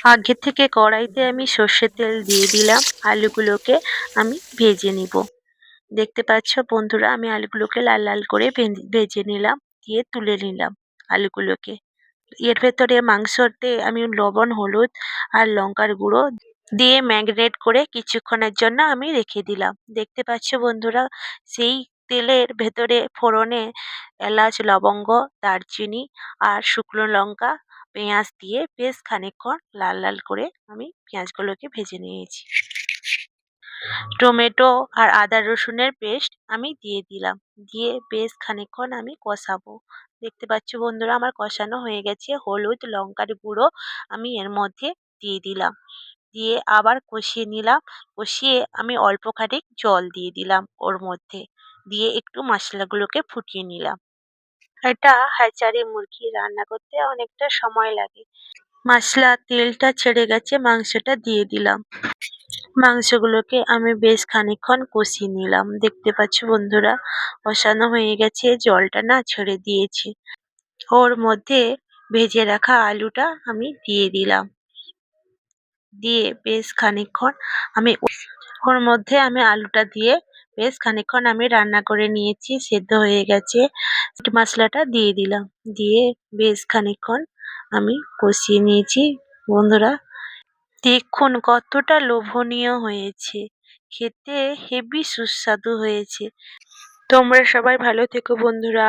আগে থেকে কড়াইতে আমি সর্ষের তেল দিয়ে দিলাম। আলুগুলোকে আমি ভেজে নিব। দেখতে পাচ্ছ বন্ধুরা, আমি আলুগুলোকে লাল লাল করে ভেজে নিলাম, দিয়ে তুলে নিলাম আলুগুলোকে। এর ভেতরে মাংসতে আমি লবণ, হলুদ আর লঙ্কার গুঁড়ো দিয়ে ম্যারিনেট করে কিছুক্ষণের জন্য আমি রেখে দিলাম। দেখতে পাচ্ছ বন্ধুরা, সেই তেলের ভেতরে ফোড়নে এলাচ, লবঙ্গ, দারচিনি আর শুকনো লঙ্কা, পেঁয়াজ দিয়ে বেশ খানিকক্ষণ লাল লাল করে আমি পেঁয়াজগুলোকে ভেজে নিয়েছি। টমেটো আর আদা রসুনের পেস্ট আমি দিয়ে দিলাম, দিয়ে বেশ খানিকক্ষণ আমি কষাবো। দেখতে পাচ্ছ বন্ধুরা, আমার কষানো হয়ে গেছে। হলুদ, লঙ্কার গুঁড়ো আমি এর মধ্যে দিয়ে দিলাম, দিয়ে আবার কষিয়ে নিলাম। কষিয়ে আমি অল্প খানিক জল দিয়ে দিলাম ওর মধ্যে, দিয়ে একটু মশলাগুলোকে ফুটিয়ে নিলাম। এটা হ্যাচারি মুরগি, রান্না করতে অনেকটা সময় লাগে। মশলা তেলটা ছেড়ে গেছে, মাংসটা দিয়ে দিলাম। মাংসগুলোকে আমি বেশ খানিকক্ষণ কষিয়ে নিলাম। দেখতে পাচ্ছ বন্ধুরা, কষানো হয়ে গেছে, জলটা না ছেড়ে দিয়েছে। ওর মধ্যে ভেজে রাখা আলুটা আমি দিয়ে দিলাম, দিয়ে বেশ খানিকক্ষণ আমি ওর মধ্যে আমি আলুটা দিয়ে বেশ খানিকক্ষণ আমি রান্না করে নিয়েছি। সেদ্ধ হয়ে গেছে। মশলাটা দিয়ে দিলাম, দিয়ে বেশ খানিকক্ষণ আমি কষিয়ে নিয়েছি। বন্ধুরা দেখুন কতটা লোভনীয় হয়েছে, খেতে হেবি সুস্বাদু হয়েছে। তোমরা সবাই ভালো থেকো বন্ধুরা।